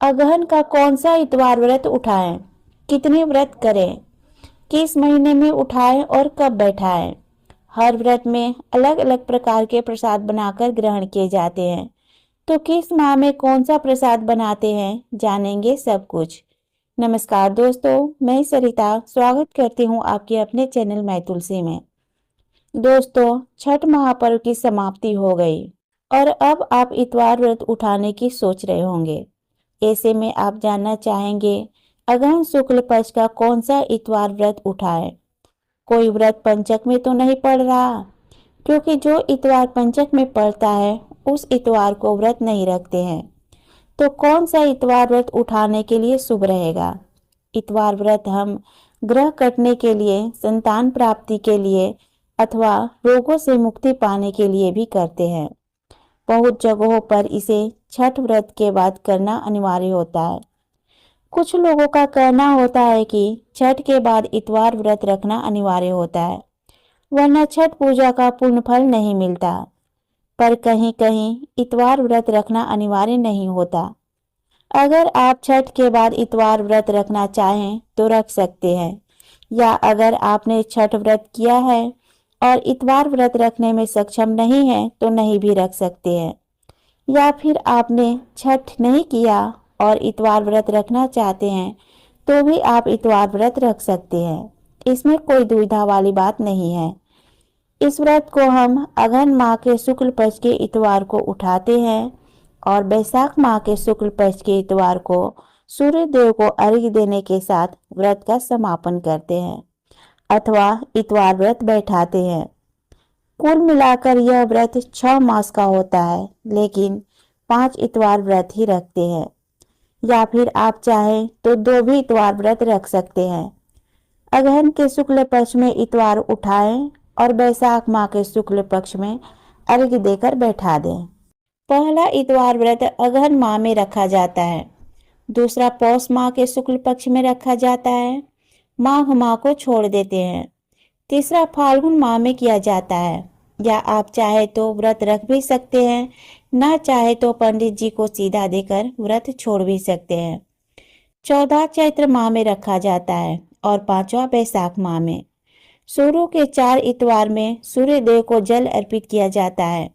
अगहन का कौन सा इतवार व्रत उठाएं? कितने व्रत करें? किस महीने में उठाएं और कब बैठाएं? हर व्रत में अलग अलग प्रकार के प्रसाद बनाकर ग्रहण किए जाते हैं। तो किस माह में कौन सा प्रसाद बनाते हैं, जानेंगे सब कुछ। नमस्कार दोस्तों, मैं सरिता स्वागत करती हूँ आपके अपने चैनल मैं तुलसी में। दोस्तों, छठ महापर्व की समाप्ति हो गई और अब आप इतवार व्रत उठाने की सोच रहे होंगे। ऐसे में आप जानना चाहेंगे अगहन शुक्ल पक्ष का कौन सा इतवार व्रत उठाएं। कोई व्रत पंचक में तो नहीं पड़ रहा, क्योंकि जो इतवार पंचक में पड़ता है उस इतवार को व्रत नहीं रखते हैं। तो कौन सा इतवार व्रत उठाने के लिए शुभ रहेगा? इतवार व्रत हम ग्रह कटने के लिए, संतान प्राप्ति के लिए अथवा रोगों से मुक्ति पाने के लिए भी करते हैं। बहुत जगहों पर इसे छठ व्रत के बाद करना अनिवार्य होता है। कुछ लोगों का कहना होता है कि छठ के बाद इतवार व्रत रखना अनिवार्य होता है, वरना छठ पूजा का पूर्ण फल नहीं मिलता। पर कहीं कहीं इतवार व्रत रखना अनिवार्य नहीं होता। अगर आप छठ के बाद इतवार व्रत रखना चाहें तो रख सकते हैं, या अगर आपने छठ व्रत किया है और इतवार व्रत रखने में सक्षम नहीं है तो नहीं भी रख सकते हैं। या फिर आपने छठ नहीं किया और इतवार व्रत रखना चाहते हैं तो भी आप इतवार व्रत रख सकते हैं। इसमें कोई दुविधा वाली बात नहीं है। इस व्रत को हम अगहन माह के शुक्ल पक्ष के इतवार को उठाते हैं और बैसाख माह के शुक्ल पक्ष के इतवार को सूर्य देव को अर्घ्य देने के साथ व्रत का समापन करते हैं अथवा इतवार व्रत बैठाते हैं। कुल मिलाकर यह व्रत 6 मास का होता है, लेकिन 5 इतवार व्रत ही रखते हैं। या फिर आप चाहें तो 2 भी इतवार व्रत रख सकते हैं। अगहन के शुक्ल पक्ष में इतवार उठाएं और बैसाख माह के शुक्ल पक्ष में अर्घ्य देकर बैठा दें। पहला इतवार व्रत अगहन माह में रखा जाता है, दूसरा पौष माह के शुक्ल पक्ष में रखा जाता है, माघ माह को छोड़ देते हैं, तीसरा फाल्गुन माह में किया जाता है। या आप चाहे तो व्रत रख भी सकते हैं, ना चाहे तो पंडित जी को सीधा देकर व्रत छोड़ भी सकते हैं। चौथा चैत्र माह में रखा जाता है और 5वां बैसाख माह में। शुरू के 4 इतवार में सूर्य देव को जल अर्पित किया जाता है।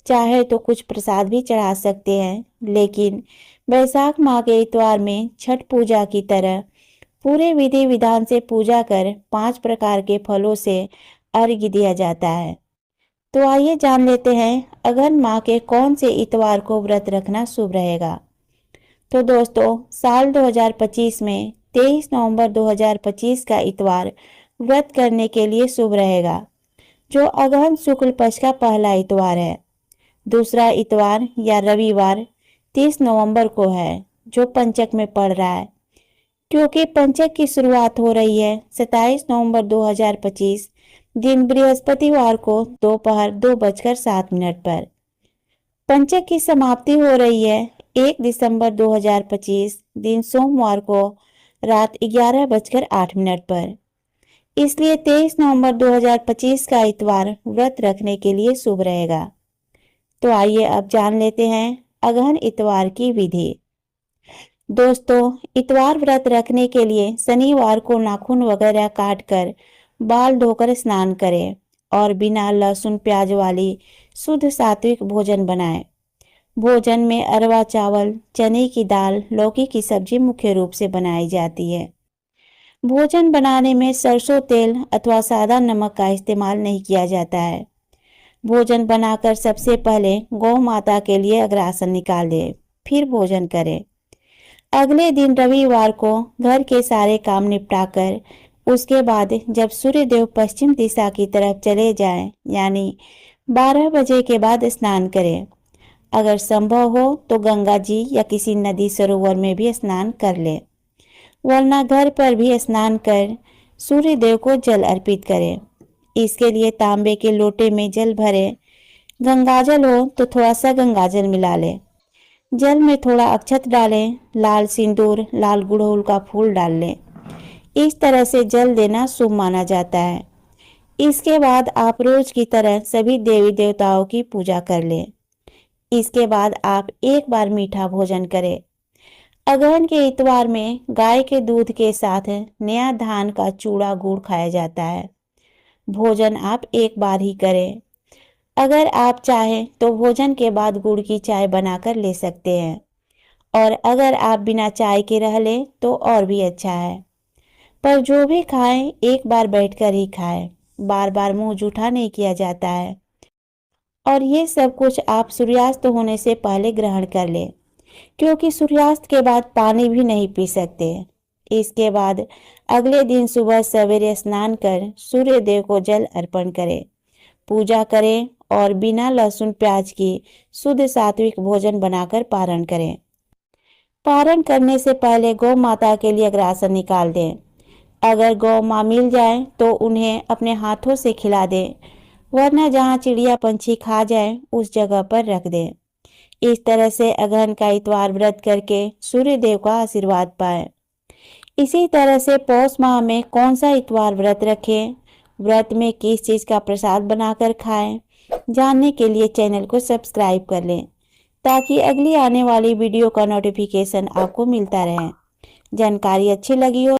चाहे तो कुछ प्रसाद भी चढ़ा सकते हैं, लेकिन बैसाख माह के इतवार में छठ पूजा की तरह पूरे विधि विधान से पूजा कर 5 प्रकार के फलों से अर्घ्य दिया जाता है। तो आइए जान लेते हैं अगहन माह के कौन से इतवार को व्रत रखना शुभ रहेगा। तो दोस्तों, साल 2025 में 23 नवंबर 2025 का इतवार व्रत करने के लिए शुभ रहेगा, जो अगहन शुक्ल पक्ष का पहला इतवार है। दूसरा इतवार या रविवार 30 नवंबर को है, जो पंचक में पड़ रहा है। क्योंकि पंचक की शुरुआत हो रही है 27 नवंबर 2025 दिन बृहस्पतिवार को दोपहर 2:07 पर। पंचक की समाप्ति हो रही है 1 दिसंबर 2025 दिन सोमवार को रात 11:08 पर। इसलिए 23 नवंबर 2025 का इतवार व्रत रखने के लिए शुभ रहेगा। तो आइए अब जान लेते हैं अगहन इतवार की विधि। दोस्तों, इतवार व्रत रखने के लिए शनिवार को नाखून वगैरह काट कर बाल धोकर स्नान करें और बिना लहसुन प्याज वाली शुद्ध सात्विक भोजन बनाएं। भोजन में अरवा चावल, चने की दाल, लौकी की सब्जी मुख्य रूप से बनाई जाती है। भोजन बनाने में सरसों तेल अथवा सादा नमक का इस्तेमाल नहीं किया जाता है। भोजन बनाकर सबसे पहले गौ माता के लिए अग्रासन निकाल दें, फिर भोजन करें। अगले दिन रविवार को घर के सारे काम निपटाकर उसके बाद जब सूर्य देव पश्चिम दिशा की तरफ चले जाएं, यानी 12 बजे के बाद स्नान करें। अगर संभव हो तो गंगा जी या किसी नदी सरोवर में भी स्नान कर लें, वरना घर पर भी स्नान कर सूर्य देव को जल अर्पित करें। इसके लिए तांबे के लोटे में जल भरें। गंगाजल हो तो थोड़ा सा गंगाजल मिला लें। जल में थोड़ा अक्षत डालें, लाल सिंदूर, लाल गुड़हल का फूल डाल लें। इस तरह से जल देना शुभ माना जाता है। इसके बाद आप रोज की तरह सभी देवी देवताओं की पूजा कर लें। इसके बाद आप एक बार मीठा भोजन करें। अगहन के इतवार में गाय के दूध के साथ नया धान का चूड़ा गुड़ खाया जाता है। भोजन आप एक बार ही करें। अगर आप चाहें तो भोजन के बाद गुड़ की चाय बनाकर ले सकते हैं, और अगर आप बिना चाय के रह लें तो और भी अच्छा है। पर जो भी खाएं एक बार बैठकर ही खाएं, बार बार मुंह जूठा नहीं किया जाता है। और ये सब कुछ आप सूर्यास्त होने से पहले ग्रहण कर लें, क्योंकि सूर्यास्त के बाद पानी भी नहीं पी सकते। इसके बाद अगले दिन सुबह सवेरे स्नान कर सूर्य देव को जल अर्पण करें, पूजा करें और बिना लहसुन प्याज की शुद्ध सात्विक भोजन बनाकर पारण करें। पारण करने से पहले गौ माता के लिए अग्रासन निकाल दें। अगर गौ माँ मिल जाए तो उन्हें अपने हाथों से खिला दें, वरना जहाँ चिड़िया पंछी खा जाए उस जगह पर रख दें। इस तरह से अगहन का इतवार व्रत करके सूर्य देव का आशीर्वाद पाएं। इसी तरह से पौष माह में कौन सा इतवार व्रत रखें, व्रत में किस चीज़ का प्रसाद बनाकर खाएं, जानने के लिए चैनल को सब्सक्राइब कर लें, ताकि अगली आने वाली वीडियो का नोटिफिकेशन आपको मिलता रहे। जानकारी अच्छी लगी हो